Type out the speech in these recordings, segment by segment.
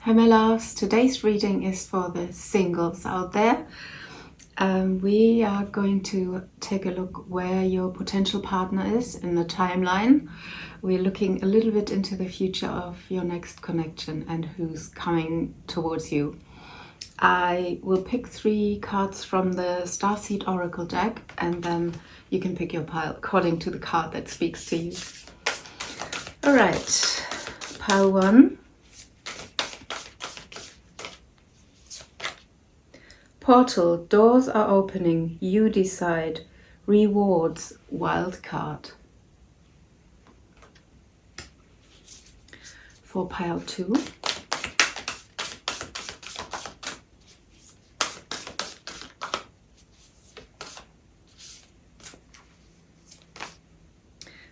Hi my loves, today's reading is for the singles out there. We are going to take a look where your potential partner is in the timeline. We're looking a little bit into the future of your next connection and who's coming towards you. I will pick 3 cards from the Starseed Oracle deck, and then you can pick your pile according to the card that speaks to you. Alright, pile 1. Portal, doors are opening, you decide. Rewards, wild card. For pile 2.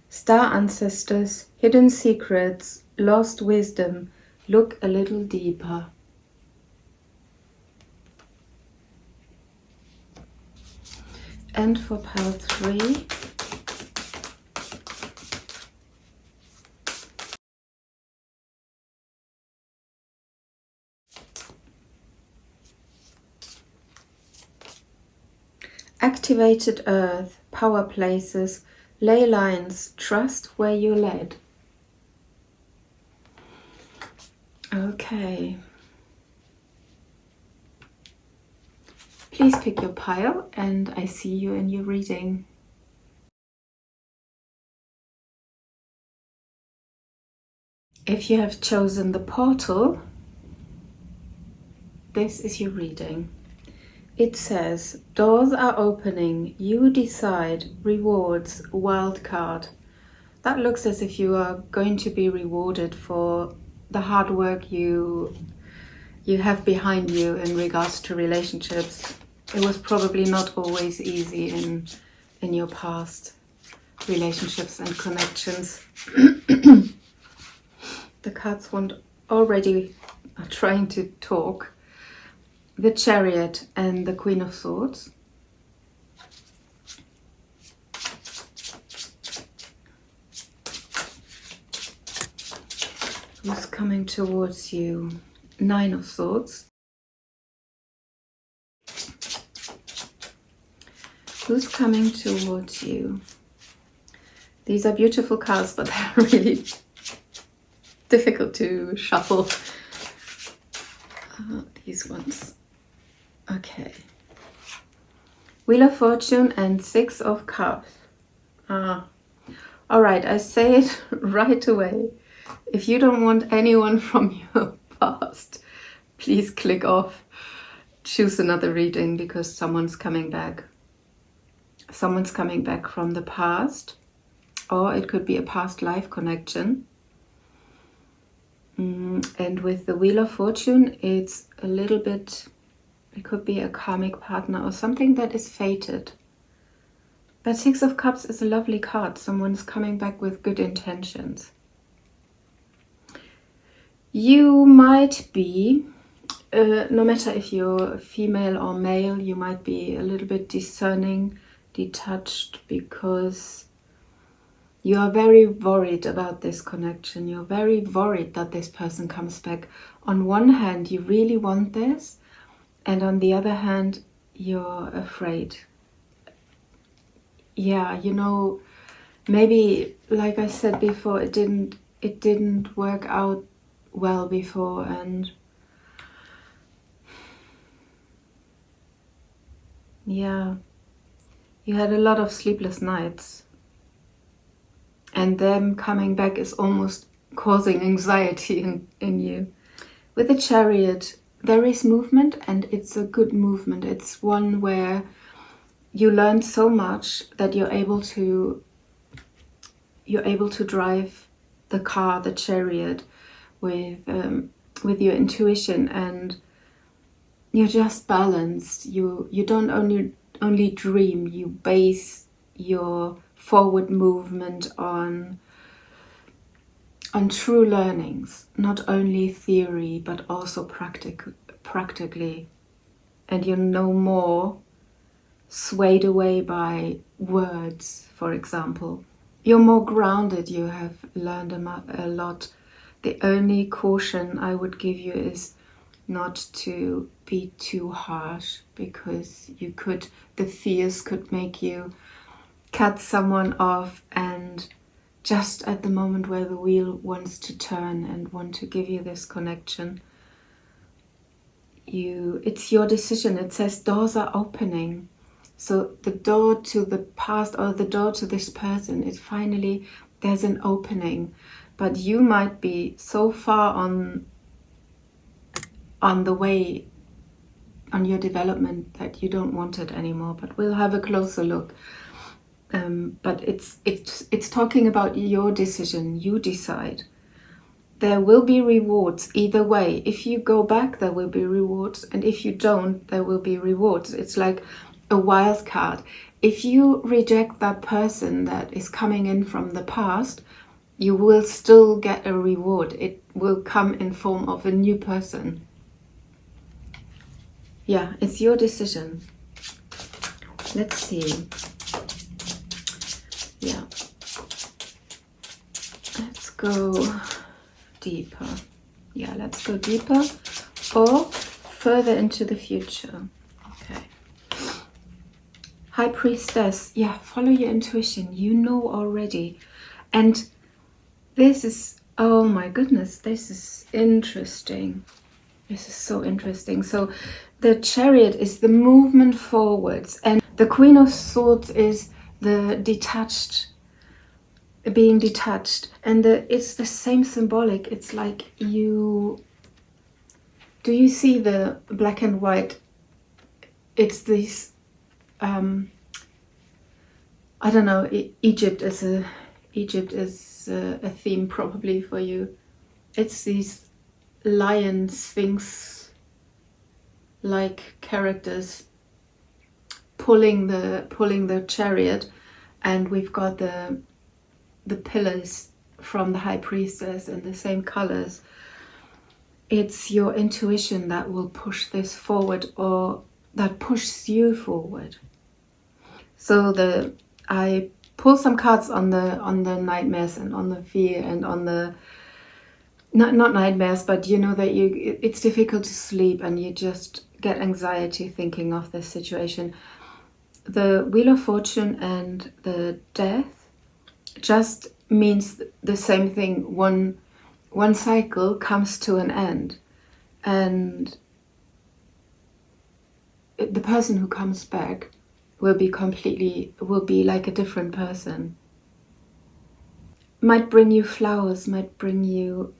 Star ancestors, hidden secrets, lost wisdom, look a little deeper. And for pile 3, activated earth, power places, ley lines, trust where you're led. Okay. Please pick your pile and I see you in your reading. If you have chosen the portal, this is your reading. It says, doors are opening, you decide, rewards, wild card. That looks as if you are going to be rewarded for the hard work you have behind you in regards to relationships. It was probably not always easy in your past relationships and connections. The cards already are trying to talk. The Chariot and the Queen of Swords. Who's coming towards you? 9 of Swords. Who's coming towards you? These are beautiful cards, but they're really difficult to shuffle. These ones. Okay. Wheel of Fortune and 6 of Cups. Alright, I say it right away. If you don't want anyone from your past, please click off. Choose another reading because someone's coming back. Someone's coming back from the past, or it could be a past life connection. And with the Wheel of Fortune, it's a little bit, it could be a karmic partner or something that is fated. But 6 of Cups is a lovely card. Someone's coming back with good intentions. You might be, no matter if you're female or male, you might be a little bit discerning, detached, because you are very worried about this connection. You're very worried that this person comes back. On one hand, you really want this, and on the other hand, you're afraid. Yeah, you know, maybe, like I said before, it didn't work out well before, and yeah, you had a lot of sleepless nights. And them coming back is almost causing anxiety in you. With the Chariot, there is movement, and it's a good movement. It's one where you learn so much that you're able to drive the car, the Chariot, with your intuition, and you're just balanced. You don't only dream. You base your forward movement on true learnings, not only theory but also practically, and you're no more swayed away by words, for example. You're more grounded. You have learned a lot The only caution I would give you is not to be too harsh, because the fears could make you cut someone off, and just at the moment where the wheel wants to turn and want to give you this connection, it's your decision. It says doors are opening. So the door to the past, or the door to this person, is finally, there's an opening. But you might be so far on the way, on your development, that you don't want it anymore. But we'll have a closer look. But it's talking about your decision. You decide. There will be rewards either way. If you go back, there will be rewards, and if you don't, there will be rewards. It's like a wild card. If you reject that person that is coming in from the past, you will still get a reward. It will come in form of a new person. Yeah, it's your decision. Let's see. Yeah. Let's go deeper. Yeah, let's go deeper or further into the future. Okay. High Priestess. Yeah, follow your intuition. You know already. And this is, oh my goodness, this is interesting. This is so interesting. So the Chariot is the movement forwards, and the Queen of Swords is the detached, being detached, and it's the same symbolic. It's like do you see the black and white? It's this I don't know, Egypt is a theme probably for you. It's these lion sphinx like characters pulling the chariot, and we've got the pillars from the High Priestess in the same colors. It's your intuition that will push this forward, or that pushes you forward. So I pull some cards on the nightmares and on the fear and on the not nightmares, but you know that it's difficult to sleep and you just get anxiety thinking of this situation. The Wheel of Fortune and the Death just means the same thing. One cycle comes to an end, and the person who comes back will be like a different person. Might bring you flowers, might bring you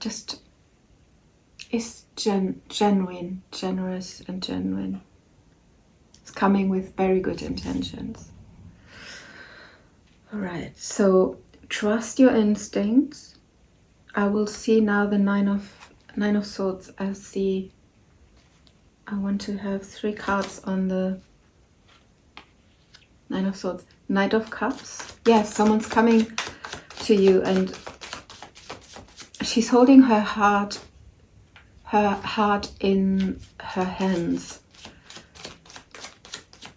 it's genuine, generous and genuine. It's coming with very good intentions. All right, so trust your instincts. I will see now the Nine of Swords as I want to have 3 cards on the Nine of Swords. Knight of Cups. Yes, someone's coming to you, and she's holding her heart in her hands.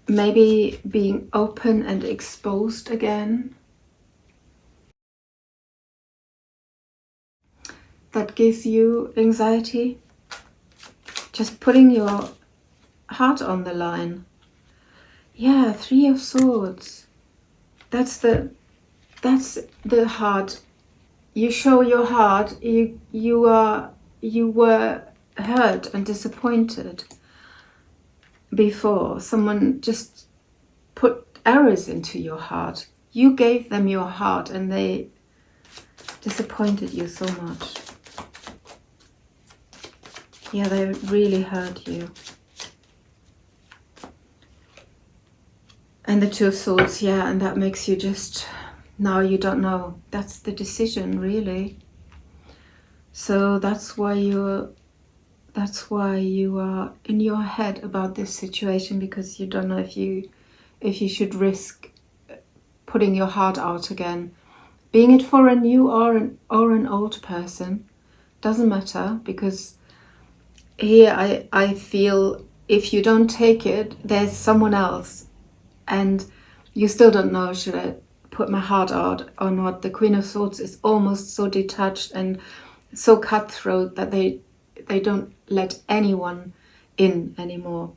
Maybe being open and exposed again. That gives you anxiety. Just putting your heart on the line. Yeah, 3 of Swords. That's the heart. You show your heart. You were hurt and disappointed before. Someone just put arrows into your heart. You gave them your heart and they disappointed you so much. Yeah, they really hurt you. And the 2 of Swords, yeah, and that makes you just, now you don't know. That's the decision, really. So that's why you are in your head about this situation, because you don't know if you should risk putting your heart out again. Being it for a new or an old person, doesn't matter, because here I feel if you don't take it, there's someone else. And you still don't know, should I put my heart out or not? The Queen of Swords is almost so detached and so cutthroat that they don't let anyone in anymore.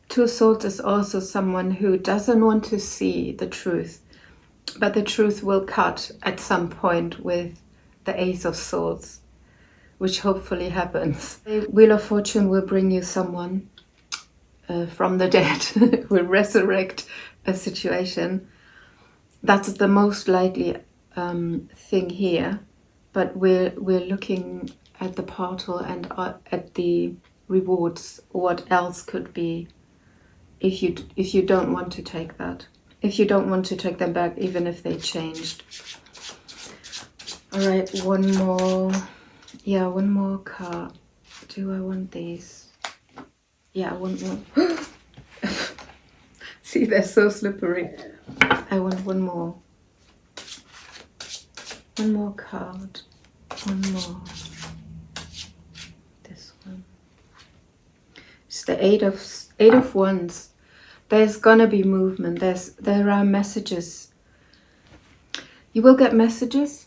Two of Swords is also someone who doesn't want to see the truth, but the truth will cut at some point with the Ace of Swords, which hopefully happens. The Wheel of Fortune will bring you someone from the dead, will resurrect a situation. That's the most likely thing here, but we're looking at the portal and at the rewards. What else could be if you don't want to take that? If you don't want to take them back, even if they changed. All right, one more. Yeah, one more card. Do I want these? Yeah, I want more. See, they're so slippery. I want one more. One more card. One more. This one. It's the Eight of Wands. There's gonna be movement. There are messages. You will get messages.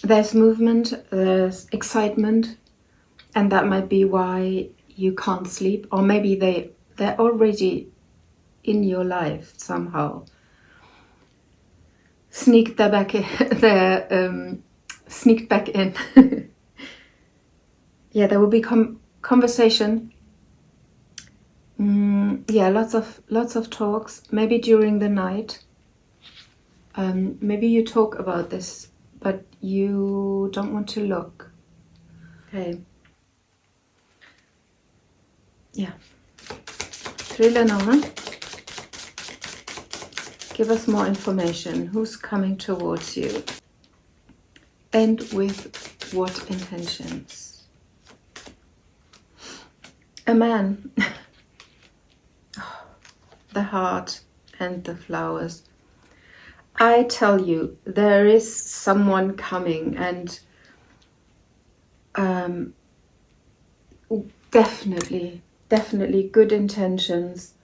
There's movement. There's excitement, and that might be why you can't sleep, or maybe they're already in your life somehow. Sneaked back in. Sneaked back in. Yeah, there will be conversation. Yeah, lots of talks. Maybe during the night. Maybe you talk about this, but you don't want to look. Okay. Yeah. 3 Lenormand. Give us more information. Who's coming towards you? And with what intentions? A man. The heart and the flowers. I tell you, there is someone coming, and definitely good intentions.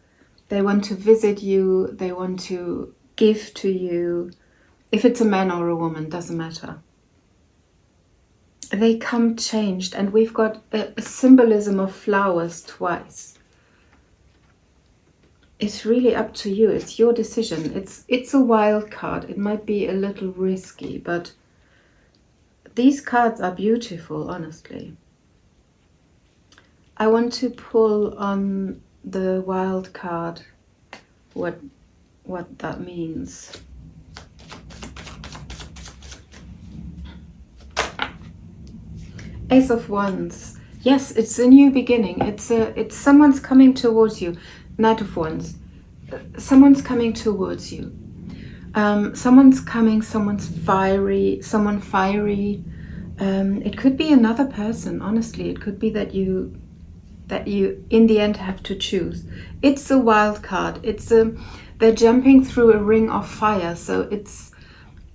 They want to visit you, they want to give to you. If it's a man or a woman, doesn't matter. They come changed, and we've got a symbolism of flowers twice. It's really up to you. It's your decision. It's a wild card. It might be a little risky, but these cards are beautiful, honestly. I want to pull on the wild card what that means. Ace of Wands. Yes, it's a new beginning. It's someone's coming towards you. Knight of Wands. Someone's coming towards you. Someone's coming. Someone fiery. It could be another person. Honestly, it could be that you in the end have to choose. It's a wild card. They're jumping through a ring of fire. So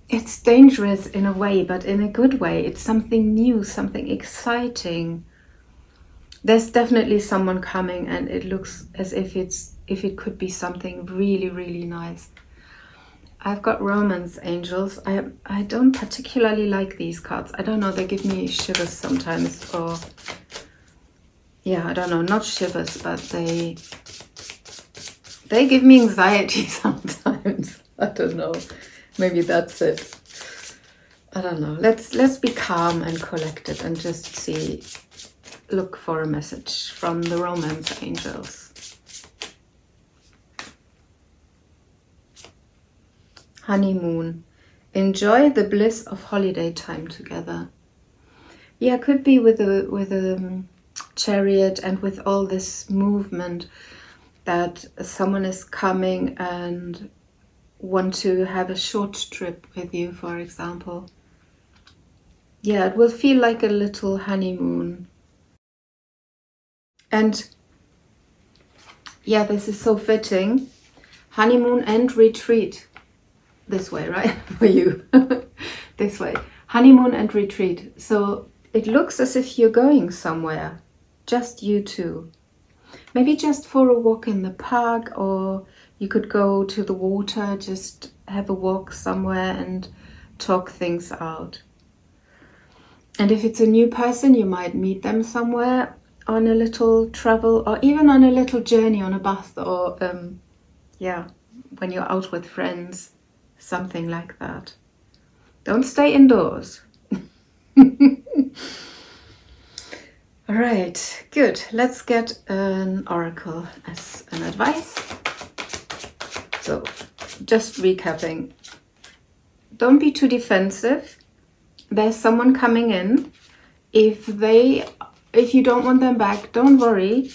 it's dangerous in a way, but in a good way. It's something new, something exciting. There's definitely someone coming, and it looks as if it could be something really, really nice. I've got Romance Angels. I don't particularly like these cards. I don't know, they give me shivers sometimes, or yeah, I don't know, not shivers, but they give me anxiety sometimes. I don't know. Maybe that's it. I don't know. Let's be calm and collected and just see. Look for a message from the Romance Angels. Honeymoon. Enjoy the bliss of holiday time together. Yeah, could be with a chariot and with all this movement that someone is coming and want to have a short trip with you, for example. Yeah, it will feel like a little honeymoon. And yeah, this is so fitting. Honeymoon and retreat. This way, right? For you. This way. Honeymoon and retreat. So it looks as if you're going somewhere. Just you two. Maybe just for a walk in the park, or you could go to the water, just have a walk somewhere and talk things out. And if it's a new person, you might meet them somewhere on a little travel, or even on a little journey on a bus, or yeah, when you're out with friends, something like that. Don't stay indoors. All right, good. Let's get an oracle as an advice. So, just recapping. Don't be too defensive. There's someone coming in. If you don't want them back, don't worry.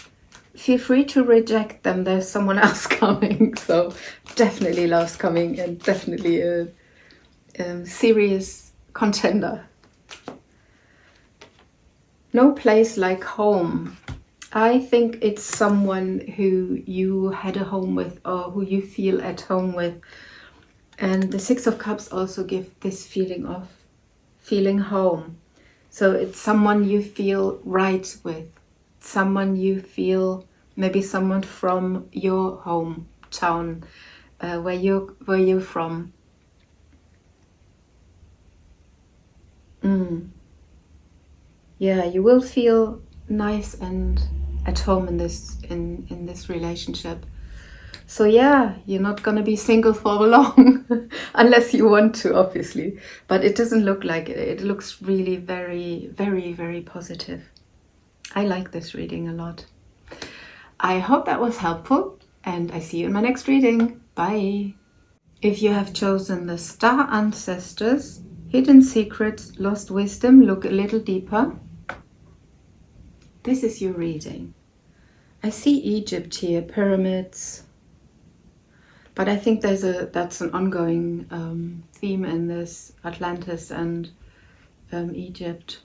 Feel free to reject them. There's someone else coming. So definitely love's coming, and definitely a serious contender. No place like home. I think it's someone who you had a home with, or who you feel at home with. And the Six of Cups also give this feeling of feeling home. So it's someone you feel right with, someone you feel, maybe someone from your hometown, where you're from. Yeah, you will feel nice and at home in this relationship. So yeah, you're not gonna be single for long, unless you want to, obviously. But it doesn't look like it. It looks really very, very, very positive. I like this reading a lot. I hope that was helpful, and I see you in my next reading. Bye. If you have chosen the Star Ancestors, Hidden Secrets, Lost Wisdom, look a little deeper. This is your reading. I see Egypt here, pyramids. But I think that's an ongoing theme in this, Atlantis and Egypt.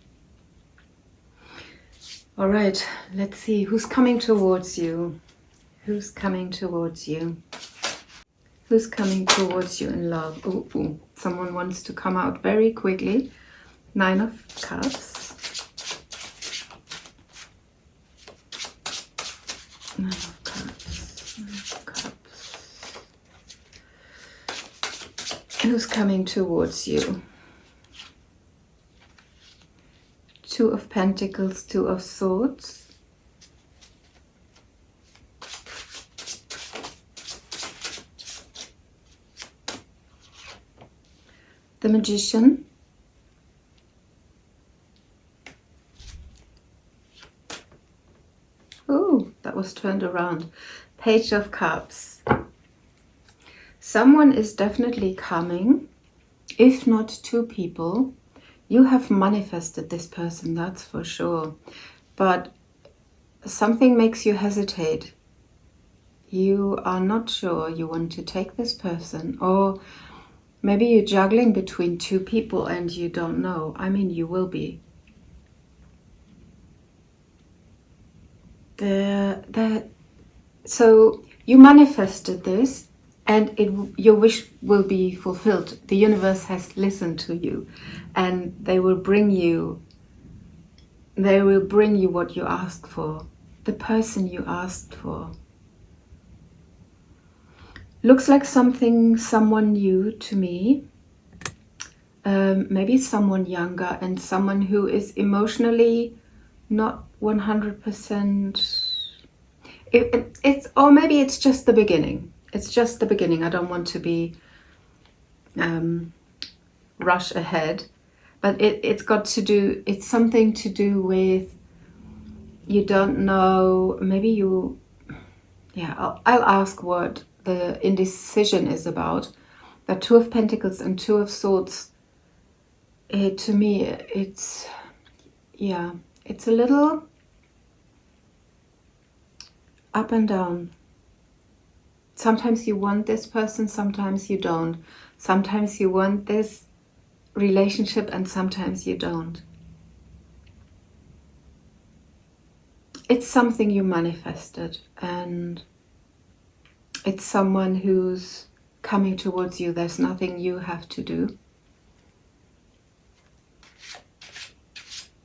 All right, let's see who's coming towards you. Who's coming towards you? Who's coming towards you in love? Ooh, someone wants to come out very quickly. 9 of Cups. 9 of Cups. 9 of Cups. Who's coming towards you? 2 of Pentacles, 2 of Swords. The Magician. Ooh, that was turned around. Page of Cups. Someone is definitely coming, if not 2 people. You have manifested this person, that's for sure. But something makes you hesitate. You are not sure you want to take this person, or maybe you're juggling between 2 people and you don't know. I mean, you will be. So you manifested this, and your wish will be fulfilled. The universe has listened to you, and they will bring you what you asked for, the person you asked for. Looks like someone new to me. Maybe someone younger, and someone who is emotionally not 100%. Or maybe it's just the beginning. It's just the beginning. I don't want to be rush ahead, but it's something to do with, you don't know, maybe you, yeah, I'll ask what the indecision is about. The 2 of Pentacles and 2 of Swords, to me, it's a little up and down. Sometimes you want this person, sometimes you don't. Sometimes you want this relationship and sometimes you don't. It's something you manifested, and it's someone who's coming towards you. There's nothing you have to do.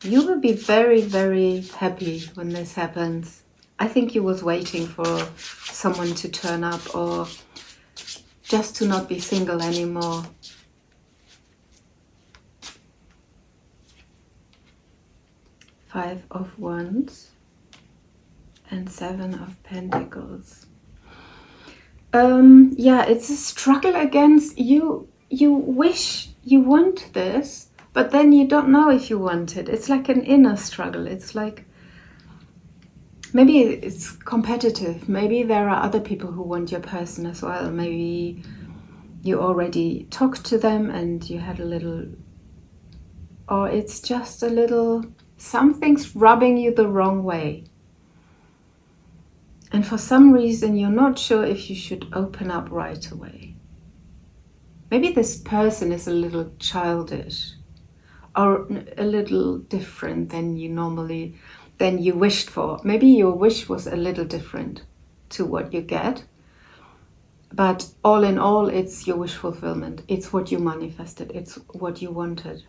You will be very, very happy when this happens. I think you was waiting for someone to turn up, or just to not be single anymore. 5 of Wands, and 7 of Pentacles. Yeah, it's a struggle against you. You wish you want this, but then you don't know if you want it. It's like an inner struggle. It's like, maybe it's competitive. Maybe there are other people who want your person as well. Maybe you already talked to them and you had a little, or it's just a little, something's rubbing you the wrong way. And for some reason, you're not sure if you should open up right away. Maybe this person is a little childish or a little different than you wished for. Maybe your wish was a little different to what you get. But all in all, it's your wish fulfillment. It's what you manifested. It's what you wanted.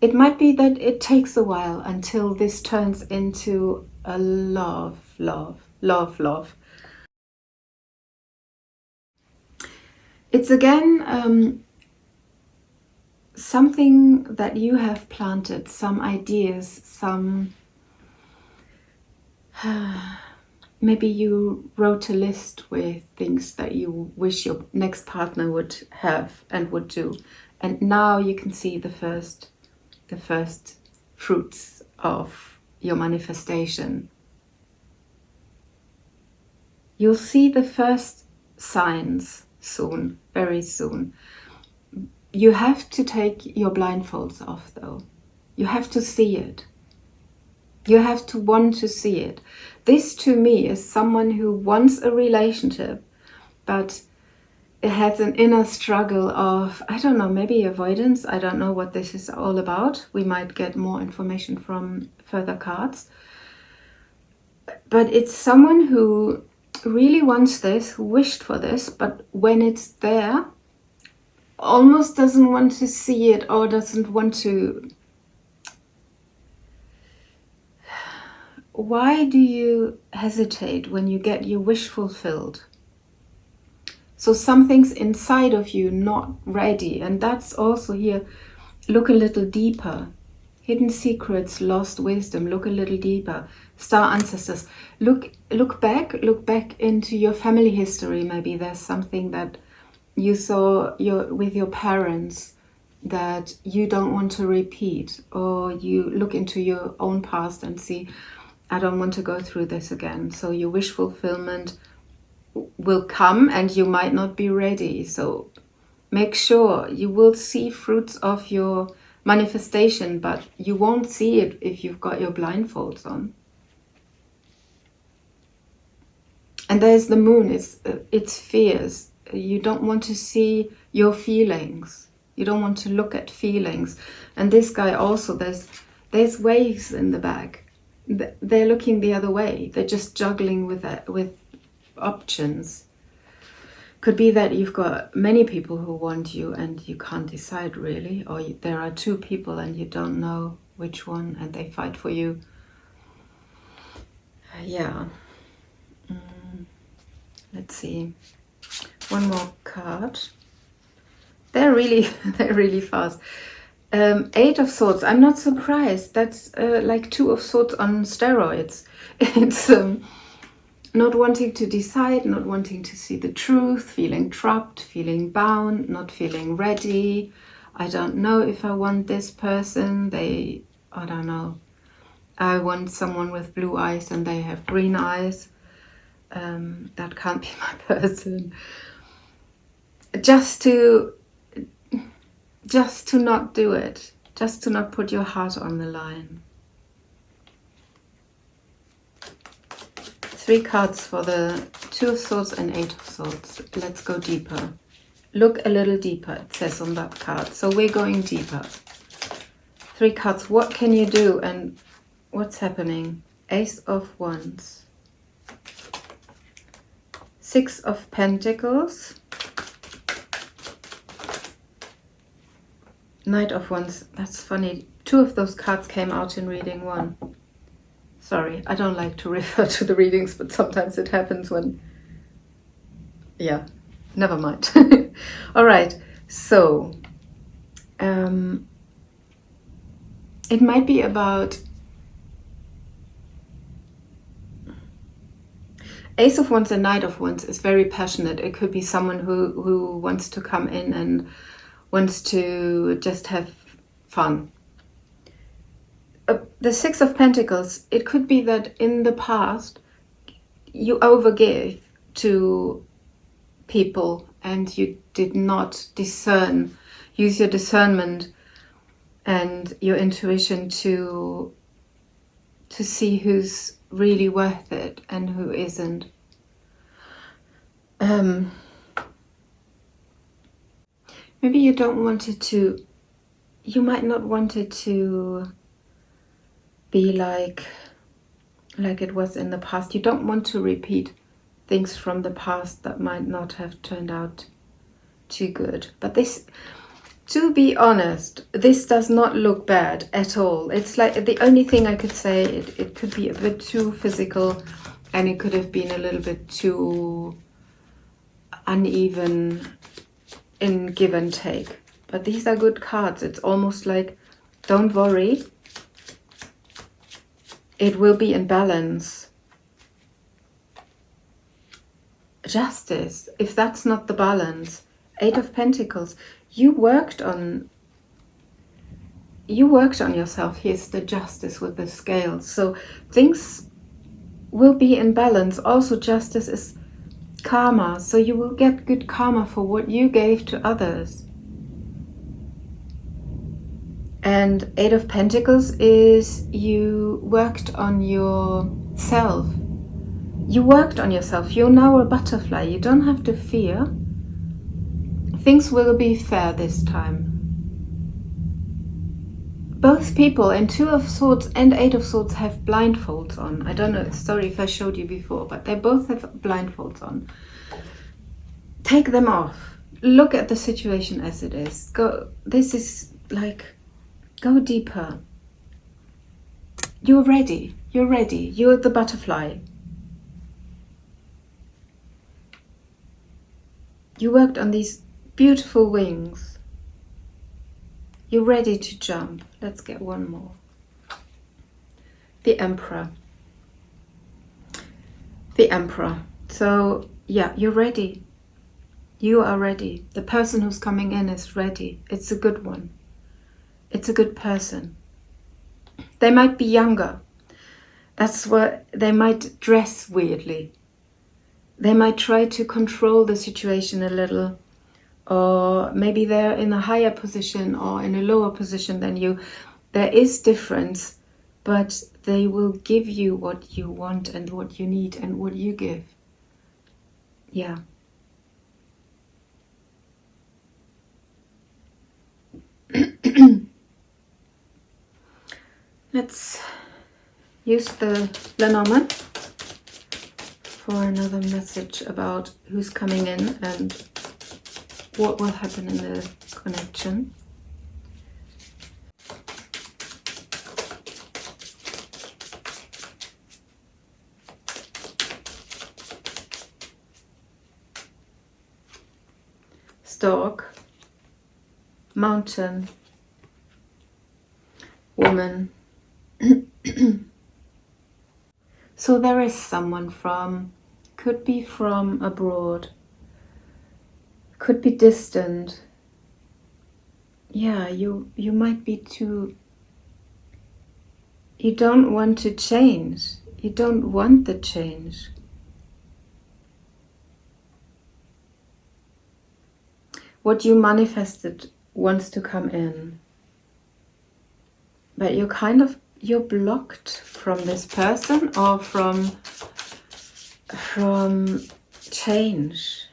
It might be that it takes a while until this turns into a love. It's again something that you have planted, some ideas, some... maybe you wrote a list with things that you wish your next partner would have and would do. And now you can see the first fruits of your manifestation. You'll see the first signs soon, very soon. You have to take your blindfolds off though. You have to see it. You have to want to see it. This to me is someone who wants a relationship, but it has an inner struggle of, I don't know, maybe avoidance. I don't know what this is all about. We might get more information from further cards. But it's someone who really wants this, who wished for this, but when it's there, almost doesn't want to see it or doesn't want to... Why do you hesitate when you get your wish fulfilled? So something's inside of you not ready, and that's also here. Look a little deeper. Hidden secrets, lost wisdom. Look a little deeper. Star ancestors. Look back into your family history. Maybe there's something that you saw with your parents that you don't want to repeat, or you look into your own past and see, I don't want to go through this again. So your wish fulfillment will come and you might not be ready. So make sure you will see fruits of your manifestation, but you won't see it if you've got your blindfolds on. And there's the moon. It's fears. You don't want to see your feelings. You don't want to look at feelings. And this guy also, there's waves in the back. They're looking the other way. They're just juggling with options. Could be that you've got many people who want you and you can't decide really, or there are two people and you don't know which one and they fight for you. Yeah. Let's see. One more card. They're really fast. 8 of Swords. I'm not surprised. That's like 2 of Swords on steroids. It's not wanting to decide, not wanting to see the truth, feeling trapped, feeling bound, not feeling ready. I don't know if I want this person. I don't know. I want someone with blue eyes and they have green eyes. That can't be my person. Just to not do it. Just to not put your heart on the line. 3 cards for the 2 of Swords and 8 of Swords. Let's go deeper. Look a little deeper, it says on that card. So we're going deeper. 3 cards. What can you do and what's happening? Ace of Wands. 6 of Pentacles. Knight of Wands. That's funny. 2 of those cards came out in reading 1. Sorry, I don't like to refer to the readings, but sometimes it happens when... Yeah, never mind. All right, so... it might be about Ace of Wands and Knight of Wands is very passionate. It could be someone who wants to come in and wants to just have fun. The Six of Pentacles, it could be that in the past you overgave to people and you did not use your discernment and your intuition to see who's really worth it and who isn't. Maybe you don't want it to, you might not want it to be like it was in the past. You don't want to repeat things from the past that might not have turned out too good. But this, to be honest, this does not look bad at all. It's like the only thing I could say, it could be a bit too physical and it could have been a little bit too uneven in give and take. But these are good cards. It's almost like, don't worry, it will be in balance. Justice, if that's not the balance. Eight of Pentacles, you worked on yourself. Here's the Justice with the scales. So things will be in balance. Also, Justice is karma, so you will get good karma for what you gave to others. And Eight of Pentacles is you worked on yourself. You worked on yourself. You're now a butterfly. You don't have to fear. Things will be fair this time. Both people in Two of Swords and Eight of Swords have blindfolds on. I don't know, sorry if I showed you before, but they both have blindfolds on. Take them off. Look at the situation as it is. Go deeper. You're ready. You're ready. You're the butterfly. You worked on these beautiful wings. You're ready to jump. Let's get one more. The Emperor. The Emperor. So, yeah, you're ready. You are ready. The person who's coming in is ready. It's a good one. It's a good person. They might be younger. That's what they might dress weirdly. They might try to control the situation a little. Or maybe they're in a higher position or in a lower position than you. There is difference, but they will give you what you want and what you need and what you give. Yeah. Let's use the Lenormand for another message about who's coming in and what will happen in the connection. Stork, mountain, woman. So there is someone could be from abroad, could be distant. Yeah, you might be too, you don't want to change. You don't want the change. What you manifested wants to come in. But you're blocked from this person or from change.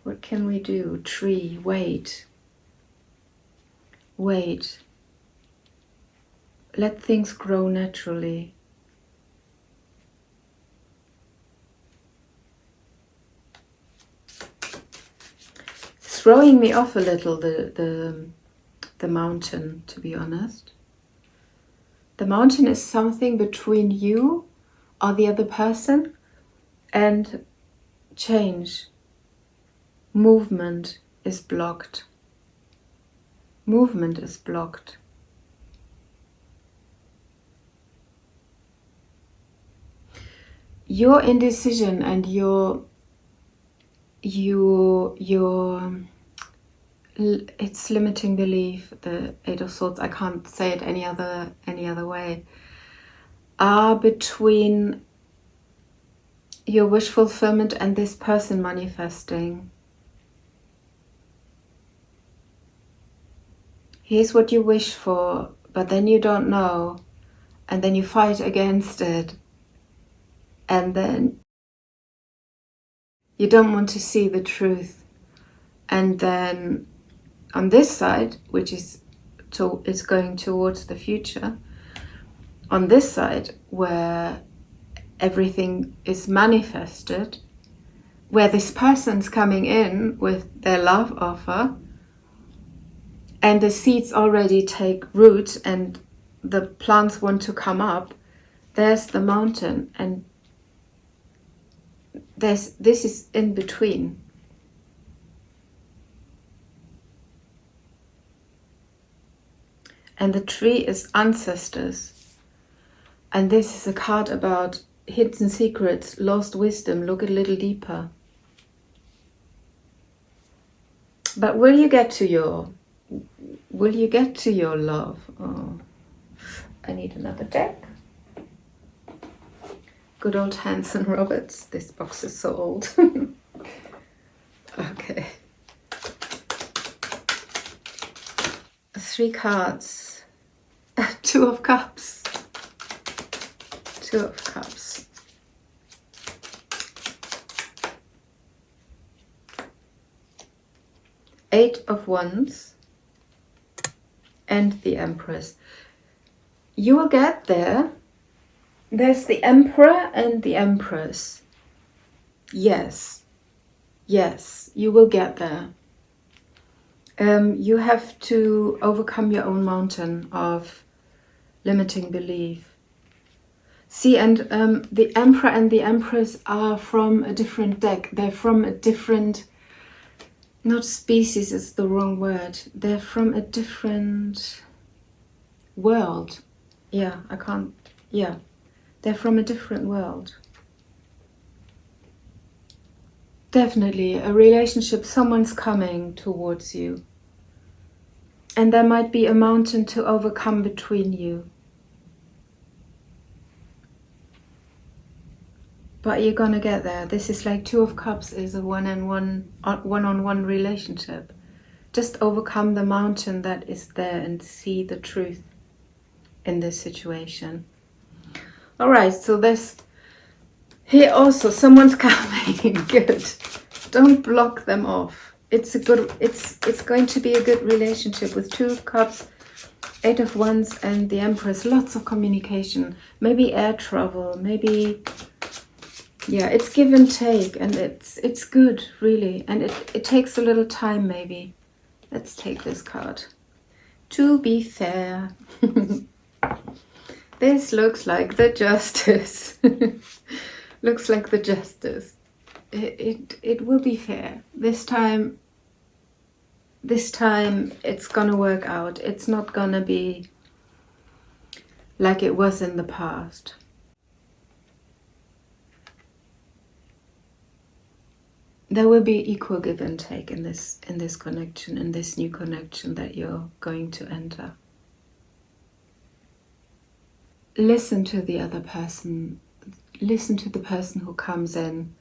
What can we do? Tree, wait. Wait. Let things grow naturally. It's throwing me off a little, the mountain, to be honest. The mountain is something between you or the other person and change. Movement is blocked. Movement is blocked. your indecision and it's limiting belief, the Eight of Swords, I can't say it any other way, are between your wish fulfillment and this person manifesting. Here's what you wish for, but then you don't know, and then you fight against it, and then you don't want to see the truth. And then on this side, which is going towards the future, on this side where everything is manifested, where this person's coming in with their love offer, and the seeds already take root and the plants want to come up, there's the mountain, and this is in between. And the tree is ancestors. And this is a card about hidden secrets, lost wisdom. Look a little deeper. But will you get to your love? Oh, I need another deck. Good old Hanson Roberts. This box is so old. Okay. 3 cards. 2 of Cups. 2 of Cups. Eight of Wands. And the Empress. You will get there. There's the Emperor and the Empress. Yes. Yes, you will get there. You have to overcome your own mountain of limiting belief. See, and the Emperor and the Empress are from a different deck. They're from a different, not species is the wrong word. They're from a different world. Yeah, they're from a different world. Definitely a relationship, someone's coming towards you. And there might be a mountain to overcome between you. But you're gonna get there. This is like 2 of Cups is a one-on-one relationship. Just overcome the mountain that is there and see the truth in this situation. All right, so there's here also someone's coming. Good. Don't block them off. It's going to be a good relationship with 2 of Cups, 8 of Wands, and the Empress. Lots of communication. Maybe air travel. Maybe, yeah, it's give and take, and it's good, really. And it takes a little time, maybe. Let's take this card. To be fair. This looks like the Justice. Looks like the Justice. It will be fair. This time it's gonna work out. It's not gonna be like it was in the past. There will be equal give and take in this connection, in this new connection that you're going to enter. Listen to the other person. Listen to the person who comes in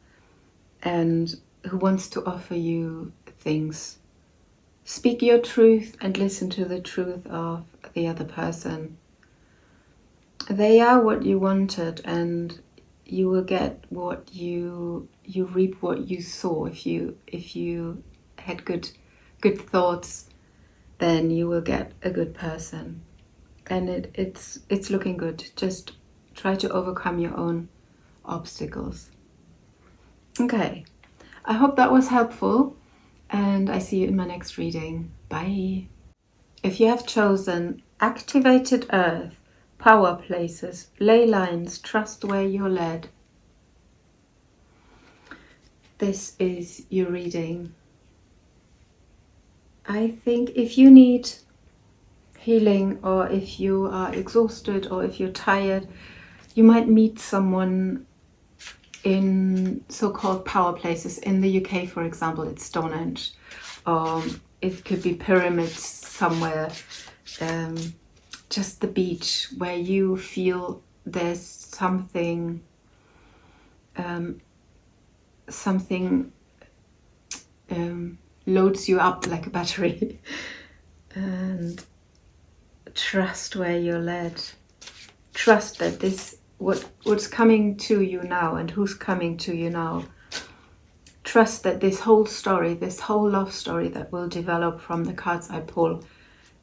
and who wants to offer you things. Speak your truth and listen to the truth of the other person. They are what you wanted, and you will get what you reap what you sow. If you had good thoughts, then you will get a good person. And it's looking good. Just try to overcome your own obstacles. Okay, I hope that was helpful, and I see you in my next reading. Bye. If you have chosen Activated Earth, Power Places, Ley Lines, Trust Where You're Led, this is your reading. I think if you need healing, or if you are exhausted, or if you're tired, you might meet someone in so-called power places. In the UK, for example, it's Stonehenge. It could be pyramids somewhere. Just the beach where you feel there's something loads you up like a battery. And trust where you're led. Trust that what's coming to you now and who's coming to you now. Trust that this whole story, this whole love story that will develop from the cards I pull,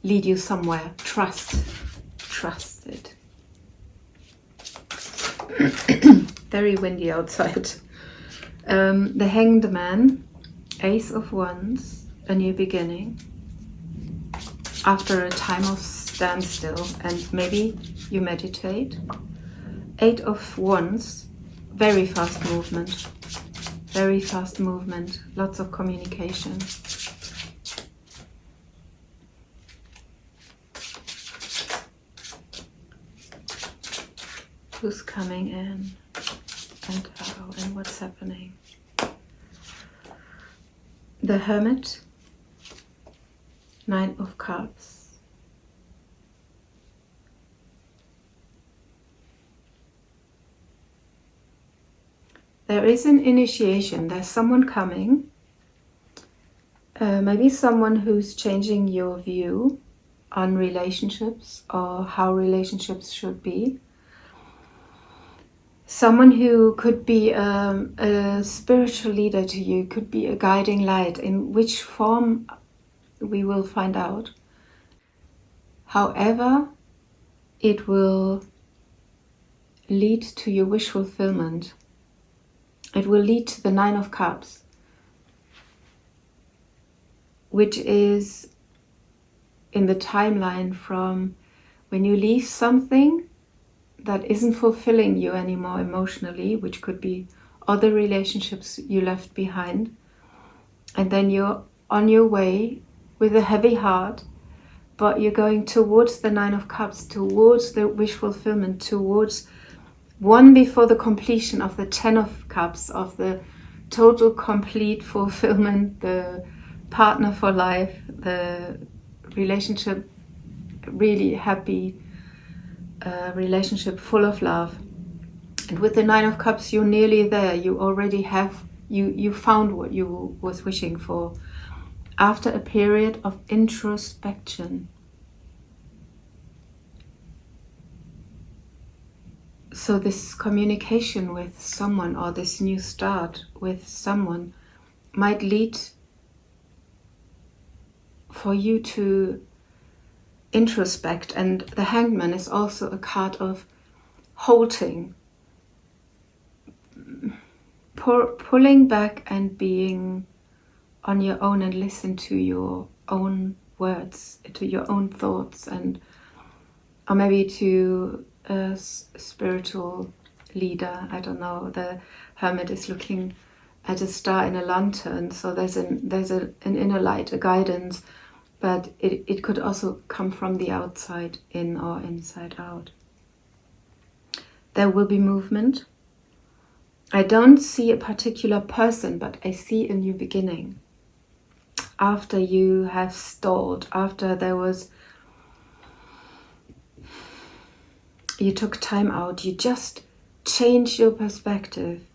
lead you somewhere. Trust it. Very windy outside. The Hanged Man, Ace of Wands, a new beginning. After a time of standstill, and maybe you meditate. 8 of Wands, very fast movement. Very fast movement, lots of communication. Who's coming in and how and what's happening? The Hermit, 9 of Cups. There is an initiation, there's someone coming. Maybe someone who's changing your view on relationships or how relationships should be. Someone who could be a spiritual leader to you, could be a guiding light. In which form, we will find out. However, it will lead to your wish fulfillment. It will lead to the 9 of Cups, which is in the timeline from when you leave something that isn't fulfilling you anymore emotionally, which could be other relationships you left behind, and then you're on your way with a heavy heart, but you're going towards the 9 of Cups, towards the wish fulfillment, towards one before the completion of the 10 of Cups, of the total complete fulfillment, the partner for life, the relationship, really happy relationship full of love. And with the 9 of Cups, you're nearly there. You already have, you found what you was wishing for after a period of introspection. So this communication with someone, or this new start with someone, might lead for you to introspect. And the Hanged Man is also a card of halting, pulling back and being on your own and listen to your own words, to your own thoughts, and or maybe to a spiritual leader. I don't know. The Hermit is looking at a star in a lantern, so there's an inner light, a guidance, but it could also come from the outside in or inside out. There will be movement. I don't see a particular person, but I see a new beginning. After you have stalled, after you took time out, you just changed your perspective.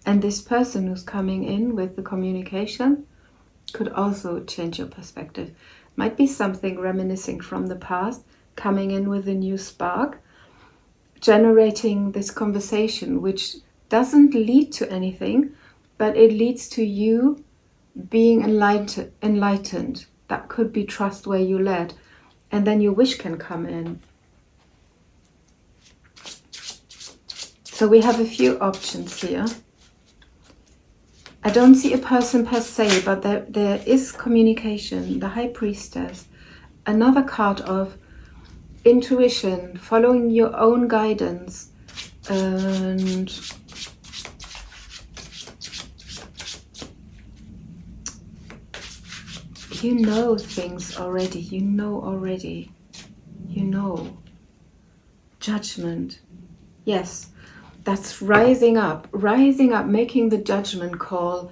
And this person who's coming in with the communication could also change your perspective. Might be something reminiscing from the past, coming in with a new spark, generating this conversation, which doesn't lead to anything, but it leads to you being enlightened. That could be trust where you led, and then your wish can come in. So we have a few options here. I don't see a person per se, but there is communication. The High Priestess, another card of intuition, following your own guidance, and you know things already. You know. Judgment. Yes. that's rising up, making the judgment call,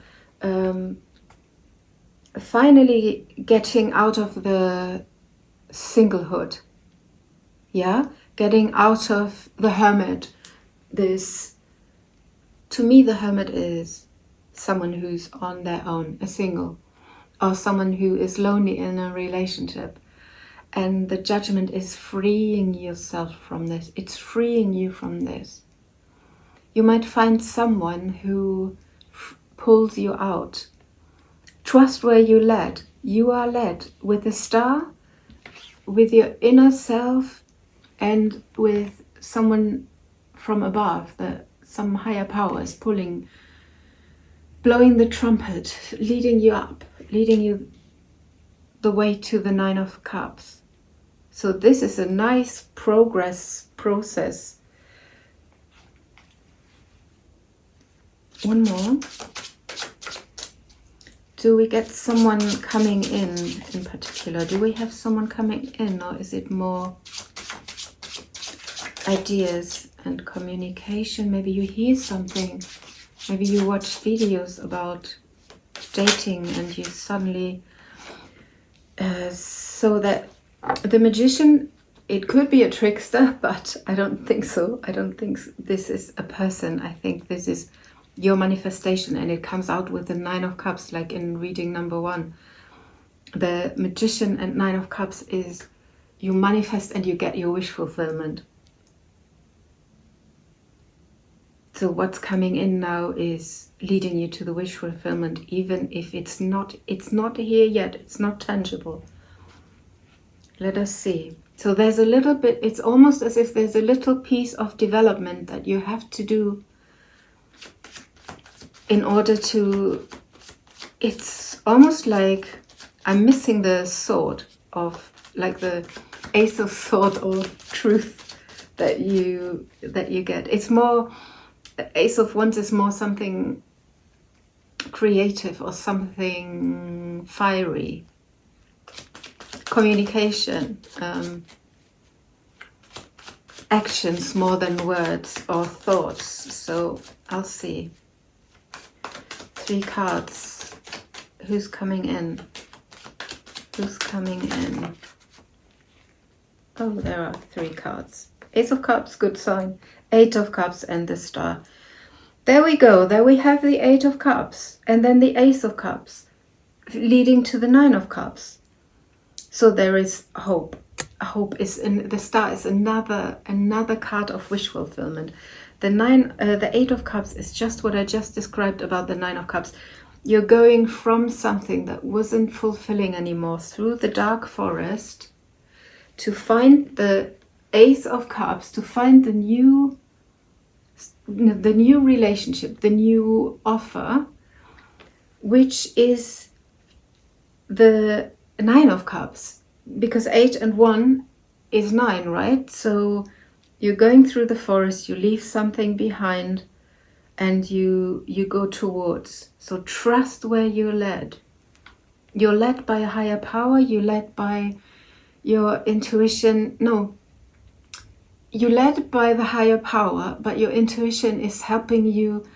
finally getting out of the singlehood, yeah, getting out of the hermit. This, to me, the hermit is someone who's on their own, a single, or someone who is lonely in a relationship. And the judgment is freeing yourself from this. It's freeing you from this. You might find someone who pulls you out. Trust where you led. You are led with the star, with your inner self, and with someone from above, some higher power is pulling, blowing the trumpet, leading you up, leading you the way to the Nine of Cups. So this is a nice process. One more. Do we get someone coming in particular? Do we have someone coming in, or is it more ideas and communication? Maybe you hear something. Maybe you watch videos about dating and you suddenly... so that the magician, it could be a trickster, but I don't think so. I don't think this is a person. I think this is your manifestation, and it comes out with the Nine of Cups, like in reading number 1. The magician and Nine of Cups is you manifest and you get your wish fulfillment. So what's coming in now is leading you to the wish fulfillment, even if it's not here yet, it's not tangible. Let us see. So there's a little bit, it's almost as if there's a little piece of development that you have to do in order to, it's almost like I'm missing the sword of, like the Ace of Sword or truth that you get. It's more, Ace of Wands is more something creative or something fiery. Communication, actions more than words or thoughts. So I'll see. 3 cards. Who's coming in? Who's coming in? Oh, there are 3 cards. Ace of Cups, good sign. 8 of Cups and the Star. There we go. There we have the 8 of Cups and then the Ace of Cups, leading to the 9 of Cups. So there is hope. Hope is in the Star is another card of wish fulfillment. The 8 of Cups is just what I just described about the 9 of Cups. You're going from something that wasn't fulfilling anymore through the dark forest to find the Ace of Cups, to find the new relationship, the new offer, which is the 9 of Cups, because 8 and 1 is 9, right? So you're going through the forest, you leave something behind, and you go towards. So trust where you're led. You're led by a higher power, you're led by your intuition. No, you're led by the higher power, but your intuition is helping you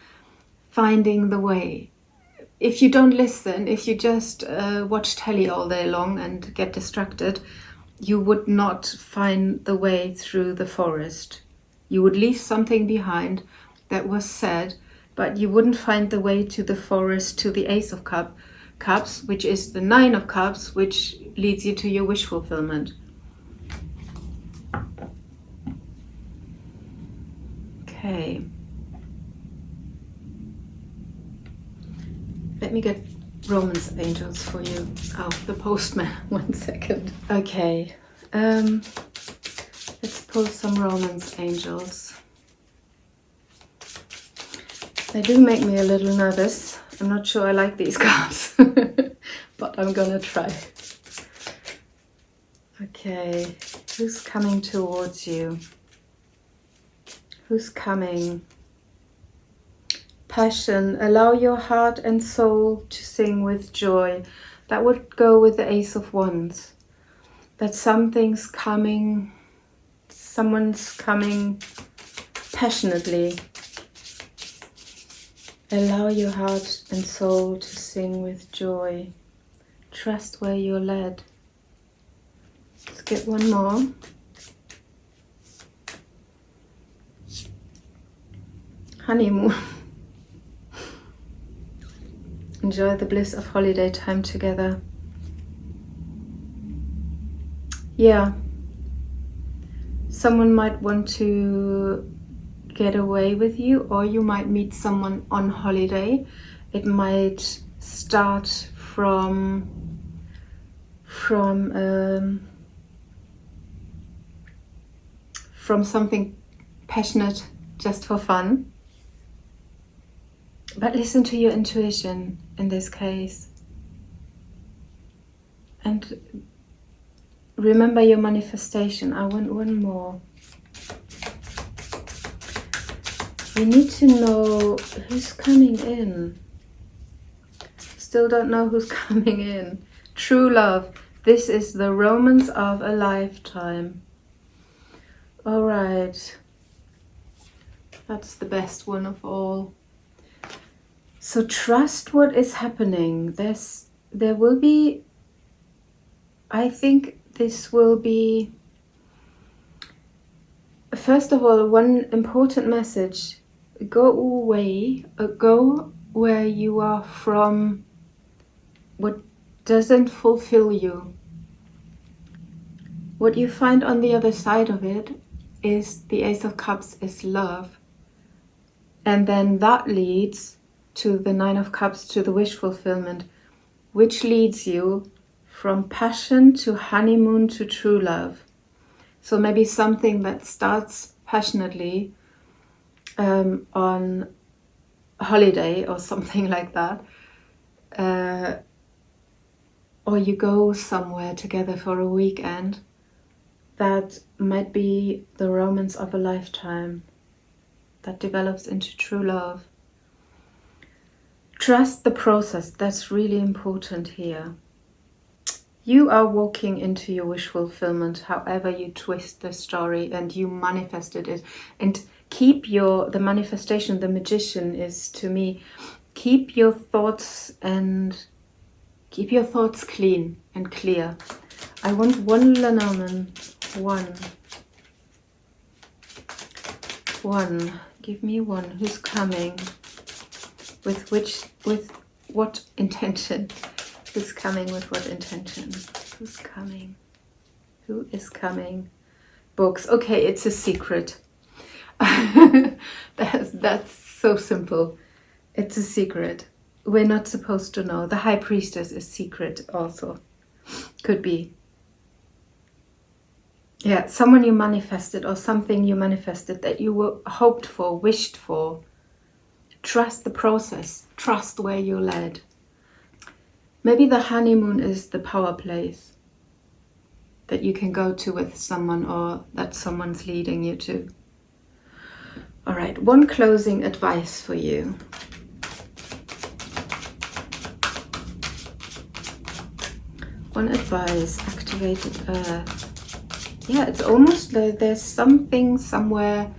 finding the way. If you don't listen, if you just watch telly all day long and get distracted, you would not find the way through the forest. You would leave something behind that was said, but you wouldn't find the way to the forest, to the Ace of Cups, which is the 9 of Cups, which leads you to your wish fulfillment. Okay. Let me get Romance angels for you. Oh, the postman. 1 second. Okay. Let's pull some Romance angels. They do make me a little nervous. I'm not sure I like these cards, but I'm gonna try. Okay, who's coming towards you? Who's coming? Passion. Allow your heart and soul to sing with joy. That would go with the Ace of Wands. That something's coming, someone's coming passionately. Allow your heart and soul to sing with joy. Trust where you're led. Let's get one more. Honeymoon. Enjoy the bliss of holiday time together. Yeah. Someone might want to get away with you, or you might meet someone on holiday. It might start from something passionate just for fun. But listen to your intuition in this case. And remember your manifestation. I want one more. We need to know who's coming in. Still don't know who's coming in. True love. This is the romance of a lifetime. All right. That's the best one of all. So trust what is happening. There will be, I think this will be, first of all, one important message. Go away, go where you are from, what doesn't fulfill you. What you find on the other side of it is the Ace of Cups is love. And then that leads to the Nine of Cups, to the wish fulfillment, which leads you from passion to honeymoon to true love. So maybe something that starts passionately on holiday or something like that. Or you go somewhere together for a weekend. That might be the romance of a lifetime that develops into true love. Trust the process. That's really important here. You are walking into your wish fulfillment, however you twist the story, and you manifested it. And keep the manifestation, the magician is, to me, keep your thoughts clean and clear. I want one Lenormand. One. Give me one. Who's coming? With what intention? Who's coming with what intention? Who's coming? Who is coming? Books. Okay, it's a secret. That's so simple. It's a secret. We're not supposed to know. The High Priestess is secret also. Could be. Yeah, someone you manifested or something you manifested that you were hoped for, wished for. Trust the process. Trust where you're led. Maybe the honeymoon is the power place that you can go to with someone, or that someone's leading you to. All right, one closing advice for you. One advice, activated earth. Yeah, it's almost like there's something somewhere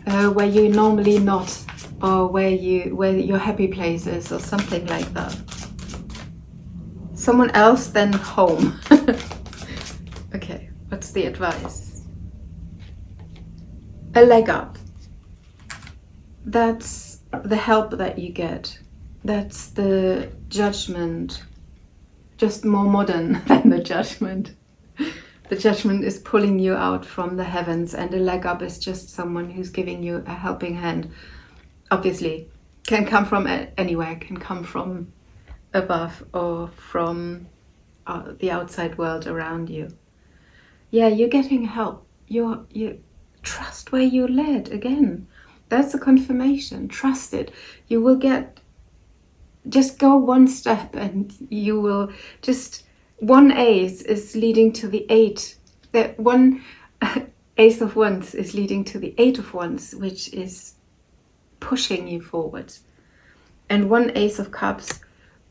where you're normally not, or where your happy place is, or something like that. Someone else than home. Okay, what's the advice? A leg up. That's the help that you get. That's the judgment. Just more modern than the judgment. The judgment is pulling you out from the heavens, and a leg up is just someone who's giving you a helping hand. Obviously, can come from anywhere, can come from above or from the outside world around you. Yeah, you're getting help. You trust where you're led. Again, that's a confirmation. Trust it. You will get. Just go one step, and you will just. One ace is leading to the 8. That one Ace of Wands is leading to the 8 of Wands, which is pushing you forward. And one Ace of Cups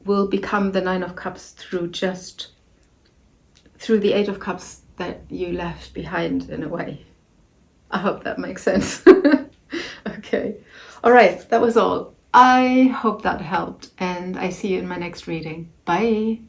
will become the 9 of Cups through the 8 of Cups that you left behind, in a way. I hope that makes sense. Okay. All right, that was all. I hope that helped, and I see you in my next reading. Bye!